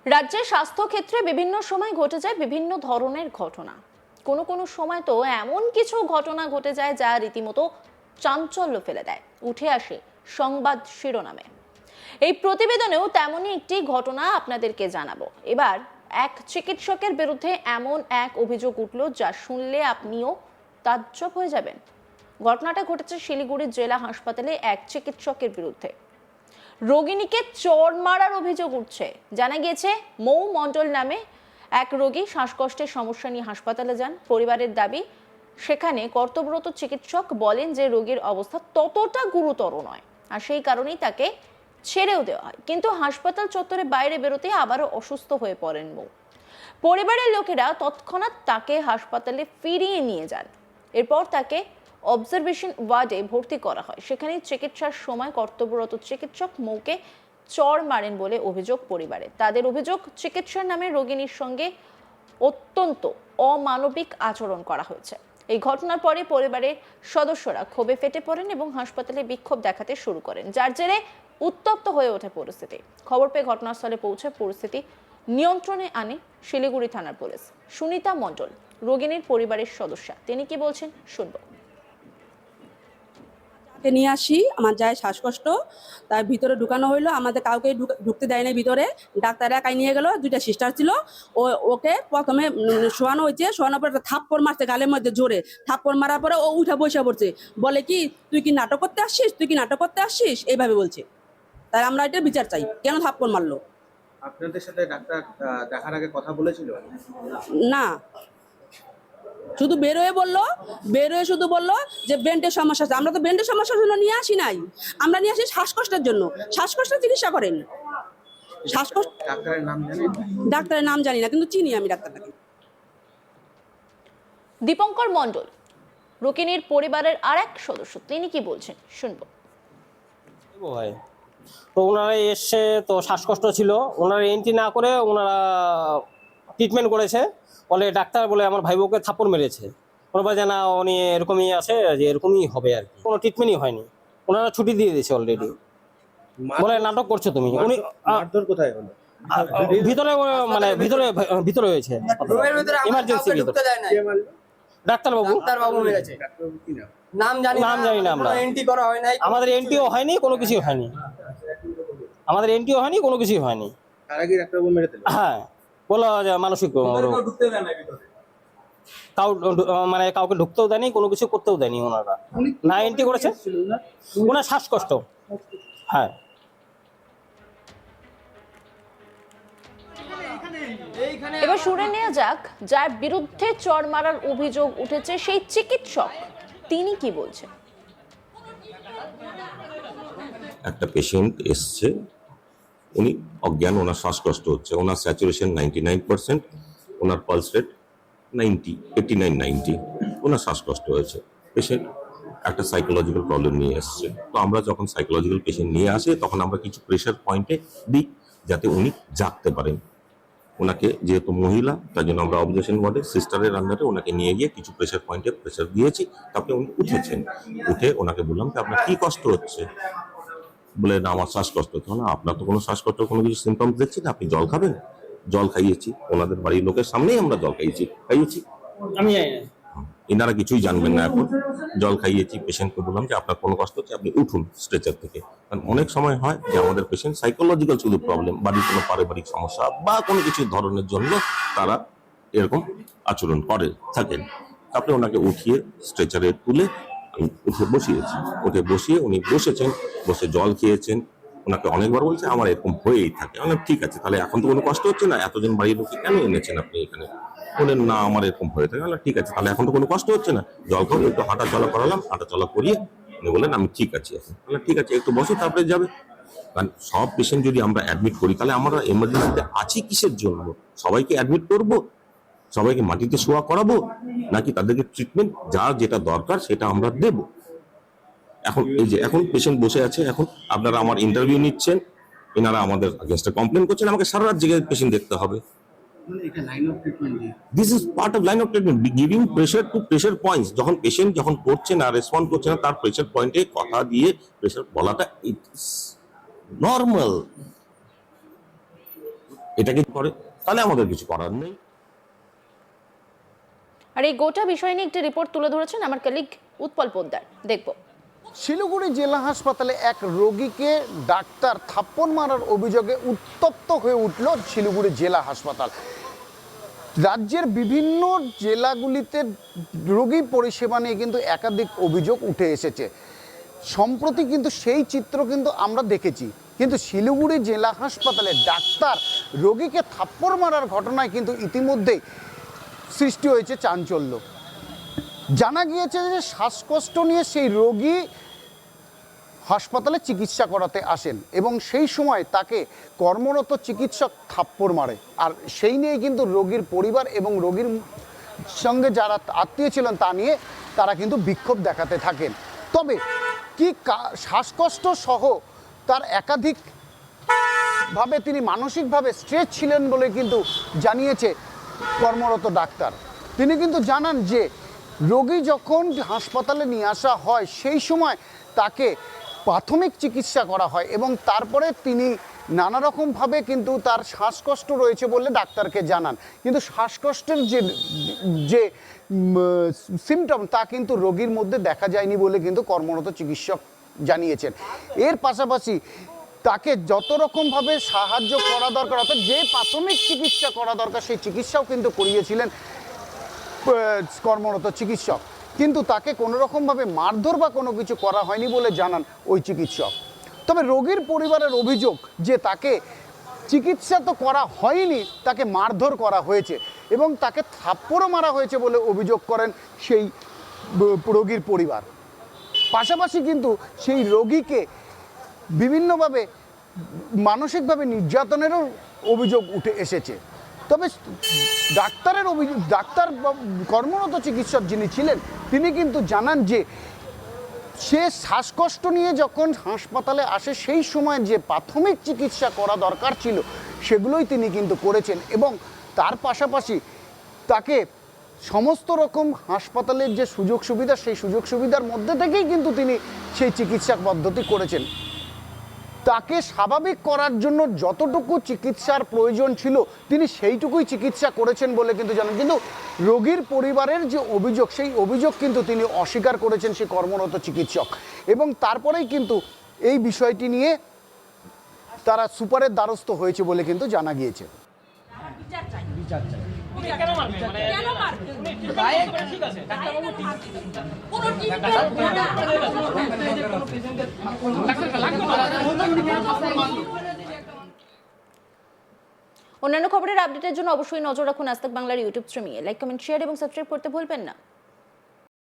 রাজ্যের স্বাস্থ্য ক্ষেত্রে বিভিন্ন সময় ঘটে যায় বিভিন্ন ধরনের ঘটনা। কোনো কোনো সময় তো এমন কিছু ঘটনা ঘটে যায় যা রীতিমতো চাঞ্চল্য ফেলে দেয়, উঠে আসে সংবাদ শিরোনামে। এই প্রতিবেদনেও তেমনই একটি ঘটনা আপনাদেরকে জানাবো। এবার এক চিকিৎসকের বিরুদ্ধে এমন এক অভিযোগ উঠল যা শুনলে আপনিও তাজ্জব হয়ে যাবেন। ঘটনাটা ঘটেছে শিলিগুড়ি জেলা হাসপাতালে এক চিকিৎসকের বিরুদ্ধে। রোগিণীকে চড় মারার অভিযোগ উঠছে। জানা গিয়েছে মৌ মণ্ডল নামে এক রোগী শ্বাসকষ্টের সমস্যা নিয়ে হাসপাতালে যান। পরিবারের দাবি, সেখানে কর্তব্যরত চিকিৎসক বলেন যে রোগীর অবস্থা ততটা গুরুতর নয়, আর সেই কারণেই তাকে ছেড়েও দেওয়া হয়। কিন্তু হাসপাতাল চত্বরে বাইরে বেরোতে আবারও অসুস্থ হয়ে পড়েন মৌ। পরিবারের লোকেরা তৎক্ষণাৎ তাকে হাসপাতালে ফিরিয়ে নিয়ে যান। এরপর তাকে অবজারভেশন ওয়ার্ডে ভর্তি করা হয়। সেখানে চিকিৎসার সময় কর্তব্যরত চিকিৎসক মৌকে চড় মারেন বলে অভিযোগ পরিবারের। তাদের অভিযোগ, চিকিৎসার নামে রোগিণীর সঙ্গে অত্যন্ত অমানবিক আচরণ করা হয়েছে। এই ঘটনার পরে পরিবারের সদস্যরা ক্ষোভে ফেটে পড়েন এবং হাসপাতালে বিক্ষোভ দেখাতে শুরু করেন, যার জেরে উত্তপ্ত হয়ে ওঠে পরিস্থিতি। খবর পেয়ে ঘটনাস্থলে পৌঁছে পরিস্থিতি নিয়ন্ত্রণে আনে শিলিগুড়ি থানার পুলিশ। সুনিতা মণ্ডল রোগিণীর পরিবারের সদস্যা, তিনি কি বলছেন শুনবো। নিয়ে আসি, আমার যায় শ্বাসকষ্ট, তার ভিতরে ঢুকানো হইলো, আমাদের কাউকে ঢুকতে দেয় না ভিতরে। ডাক্তার একাই নিয়ে গেল, দুইটা সিস্টার ছিল। ওকে প্রথমে শোয়ানো হয়েছে, শোয়ানোর পর একটা থাপ্পড় মারছে গালের মধ্যে, জোরে থাপ্পড় মারার পরে ও উঠে বসে পড়ছে, বলে কি তুই কি নাটক করতে আসছিস, তুই কি নাটক করতে আসছিস, এইভাবে বলছে। তাই আমরা এটা বিচার চাই, কেন থাপ্পড় মারলো। আপনাদের সাথে ডাক্তার দেখার আগে কথা বলেছিল? না, শুধু বেরোয় বললো, বেরোয় শুধু বললো যে বেন্টের সমস্যা আছে। আমরা তো বেন্টের সমস্যার জন্য নিয়ে আসি নাই, আমরা নিয়ে আসি শ্বাসকষ্টের জন্য। শ্বাসকষ্টের চিকিৎসা করেন। শ্বাসকষ্ট ডাক্তারের নাম জানেন? ডাক্তারের নাম জানি না, কিন্তু চিনি আমি ডাক্তারটাকে। দীপঙ্কর মণ্ডল রোগিণীর পরিবারের আর এক সদস্য, তিনি কি বলছেন শুনবো। ভাই, তো ওনারা এসে তো শ্বাসকষ্ট ছিল, ওনারা এন্ট্রি না করে ওনারা ট্রিটমেন্ট করেছে। বলে ডাক্তার বলে আমার ভাই বউকে থাপ্পড় মেরেছে। ওরা বলে যে না, উনি এরকমই আছে, যে এরকমই হবে আর কি। কোনো ট্রিটমেন্টই হয়নি, ওনারা ছুটি দিয়ে দিয়েছে অলরেডি। বলে নাটক করছো তুমি। উনি মারধর কোথায় হলো? ভিতরে, মানে ভিতরে হয়েছে, এমার্জেন্সি ভিতরে। ডাক্তারবাবু মেরেছে। ডাক্তারবাবু কি নাম? নাম জানি না আমরা। এন্ট্রি করা হয় নাই, আমাদের এন্ট্রিও হয়নি, কোনো কিছুই হয়নি। আমাদের এন্ট্রিও হয়নি, কোনো কিছুই হয়নি। তার আগে ডাক্তারবাবু মেরে দিল? হ্যাঁ, বলা যে মানসিক রোগ। মানে কাউকে ঢুকতেও দেয়নি, কোনো কিছু করতেও দেয়নি ওনারা। না এন্ট্রি করেছে, ওনার শ্বাসকষ্ট। হ্যাঁ, এবার শুনে নেওয়া যাক যার বিরুদ্ধে চড় মারার অভিযোগ উঠেছে সেই চিকিৎসক, তিনি কি বলছেন। একটা পেশেন্ট এসছে, উনি অজ্ঞান, ওনার শ্বাসকষ্ট হচ্ছে, ওনার স্যাচুরেশন 99%, ওনার পালস রেট 89-90, ওনার শ্বাসকষ্ট হয়েছে। পেশেন্ট একটা সাইকোলজিক্যাল প্রবলেম নিয়ে এসছে। তো আমরা যখন সাইকোলজিক্যাল পেশেন্ট নিয়ে আসে তখন আমরা কিছু প্রেশার পয়েন্টে দিই যাতে উনি জাগতে পারেন। ওনাকে যেহেতু মহিলা, তার জন্য আমরা অবজারভেশন ওয়ার্ডে সিস্টারের আন্ডারে ওনাকে নিয়ে গিয়ে কিছু প্রেশার পয়েন্টে প্রেশার দিয়েছি। তারপরে উনি উঠেছেন, উঠে ওনাকে বললাম যে আপনার কি কষ্ট হচ্ছে। বলে না, আমার শ্বাসকষ্ট হচ্ছে। না, আপনার তো কোনো শ্বাসকষ্ট কোনো কিছু সিমটমস দেখছি না, আপনি জল খাবেন। জল খাইয়েছি, ওনাদের বাড়ির লোকের সামনেই আমরা জল খাইয়েছি। আমি জানি না, এনারা কিছুই জানবেন না এখন। জল খাইয়েছি, পেশেন্টকে বললাম যে আপনার কোনো কষ্ট হচ্ছে, আপনি উঠুন স্ট্রেচার থেকে। কারণ অনেক সময় হয় যে আমাদের পেশেন্ট সাইকোলজিক্যাল শুধু প্রবলেম, বাড়ির কোনো পারিবারিক সমস্যা বা কোনো কিছু ধরনের জন্য তারা এরকম আচরণ করে থাকেন। তারপরে ওনাকে উঠিয়ে স্ট্রেচারে তুলে আমি উঠে বসিয়েছি। উঠে বসিয়ে উনি বসেছেন, বসে জল খেয়েছেন। ওনাকে অনেকবার বলছে আমার এরকম হয়েই থাকে। আমি বললাম ঠিক আছে, তাহলে এখন তো কোনো কষ্ট হচ্ছে না, এতজন বাড়ির লোককে কেন এনেছেন আপনি এখানে? বললেন না, আমার এরকম হয়ে থাকে। আমি ঠিক আছে, তাহলে এখন তো কোনো কষ্ট হচ্ছে না, জল খাও। একটু হাঁটা চলা করালাম, হাঁটা চলা করিয়ে উনি বললেন আমি ঠিক আছি এখন। ঠিক আছে, একটু বসো, তারপরে যাবে। কারণ সব পেশেন্ট যদি আমরা অ্যাডমিট করি তাহলে আমরা এমার্জেন্সিতে আছি কিসের জন্য? সবাইকে অ্যাডমিট করব, সবাইকে মাটিতে শোয়া করাবো, নাকি তাদেরকে ট্রিটমেন্ট যার যেটা দরকার সেটা আমরা দেব? এখন এই যে এখন পেশেন্ট বসে আছে, এখন আপনারা আমার ইন্টারভিউ নিচ্ছেন, এনারা আমাদের আগেনস্টে কমপ্লেন করছেন, আমাকে সারা রাত জেগে পেশেন্ট দেখতে হবে। This is part of line of treatment, giving pressure to pressure points. যখন পেশেন্ট যখন করছে না, রেসপন্ড করছে না, তার প্রেশার পয়েন্টে কথা দিয়ে প্রেশার বলাটা ইটস নর্মাল। এটাকে করে তাহলে আমাদের কিছু করার নেই। আর এই গোটা বিষয় নিয়ে একটি রিপোর্ট তুলে ধরেছেন আমার কলিগ উৎপল পোদ্দার, দেখব। শিলিগুড়ি জেলা হাসপাতালে এক রোগীকে ডাক্তার থাপ্পড় মারার অভিযোগে উত্তপ্ত হয়ে উঠল শিলিগুড়ি জেলা হাসপাতাল। রাজ্যের বিভিন্ন জেলাগুলিতে রোগী পরিষেবা নিয়ে কিন্তু একাধিক অভিযোগ উঠে এসেছে। সম্প্রতি কিন্তু সেই চিত্র কিন্তু আমরা দেখেছি, কিন্তু শিলিগুড়ি জেলা হাসপাতালে ডাক্তার রোগীকে থাপ্পড় মারার ঘটনায় কিন্তু ইতিমধ্যেই সৃষ্টি হয়েছে চাঞ্চল্য। জানা গিয়েছে যে শ্বাসকষ্ট নিয়ে সেই রোগী হাসপাতালে চিকিৎসা করাতে আসেন এবং সেই সময় তাকে কর্মরত চিকিৎসক থাপ্পড় মারে। আর সেই নিয়ে কিন্তু রোগীর পরিবার এবং রোগীর সঙ্গে যারা আত্মীয় ছিলেন তা নিয়ে তারা কিন্তু বিক্ষোভ দেখাতে থাকেন। তবে কি শ্বাসকষ্ট সহ তার একাধিক ভাবে তিনি মানসিকভাবে স্ট্রেস ছিলেন বলে কিন্তু জানিয়েছে কর্মরত ডাক্তার। তিনি কিন্তু জানান যে রোগী যখন হাসপাতালে নিয়ে আসা হয় সেই সময় তাকে প্রাথমিক চিকিৎসা করা হয় এবং তারপরে তিনি নানা রকমভাবে কিন্তু তার শ্বাসকষ্ট রয়েছে বলে ডাক্তারকে জানান, কিন্তু শ্বাসকষ্টের যে সিমটম তা কিন্তু রোগীর মধ্যে দেখা যায়নি বলে কিন্তু কর্মরত চিকিৎসক জানিয়েছেন। এর পাশাপাশি তাকে যত রকমভাবে সাহায্য করা দরকার, অর্থাৎ যে প্রাথমিক চিকিৎসা করা দরকার সেই চিকিৎসাও কিন্তু করিয়েছিলেন কর্মরত চিকিৎসক, কিন্তু তাকে কোনো রকমভাবে মারধর বা কোনো কিছু করা হয়নি বলে জানান ওই চিকিৎসক। তবে রোগীর পরিবারের অভিযোগ যে তাকে চিকিৎসা তো করা হয়নি, তাকে মারধর করা হয়েছে এবং তাকে থাপ্পড়ও মারা হয়েছে বলে অভিযোগ করেন সেই রোগীর পরিবার। পাশাপাশি কিন্তু সেই রোগীকে বিভিন্নভাবে মানসিকভাবে নির্যাতনেরও অভিযোগ উঠে এসেছে। তবে ডাক্তারের অভিযোগ, ডাক্তার কর্মরত চিকিৎসক যিনি ছিলেন তিনি কিন্তু জানান যে সে শ্বাসকষ্ট নিয়ে যখন হাসপাতালে আসে সেই সময় যে প্রাথমিক চিকিৎসা করা দরকার ছিল সেগুলোই তিনি কিন্তু করেছেন এবং তার পাশাপাশি তাকে সমস্ত রকম হাসপাতালের যে সুযোগ সুবিধা সেই সুযোগ সুবিধার মধ্যে থেকেই কিন্তু তিনি সেই চিকিৎসা পদ্ধতি করেছেন। তাকে স্বাভাবিক করার জন্য যতটুকু চিকিৎসার প্রয়োজন ছিল তিনি সেইটুকুই চিকিৎসা করেছেন বলে কিন্তু জানেন, কিন্তু রোগীর পরিবারের যে অভিযোগ সেই অভিযোগ কিন্তু তিনি অস্বীকার করেছেন সেই কর্মরত চিকিৎসক এবং তারপরেই কিন্তু এই বিষয়টি নিয়ে তারা সুপারের দ্বারস্থ হয়েছে বলে কিন্তু জানা গিয়েছে। অন্যান্য খবরের আপডেটের জন্য অবশ্যই নজর রাখুন আজ তাক বাংলার ইউটিউব স্ট্রিমিংয়ে। লাইক, কমেন্ট, শেয়ার এবং সাবস্ক্রাইব করতে ভুলবেন না।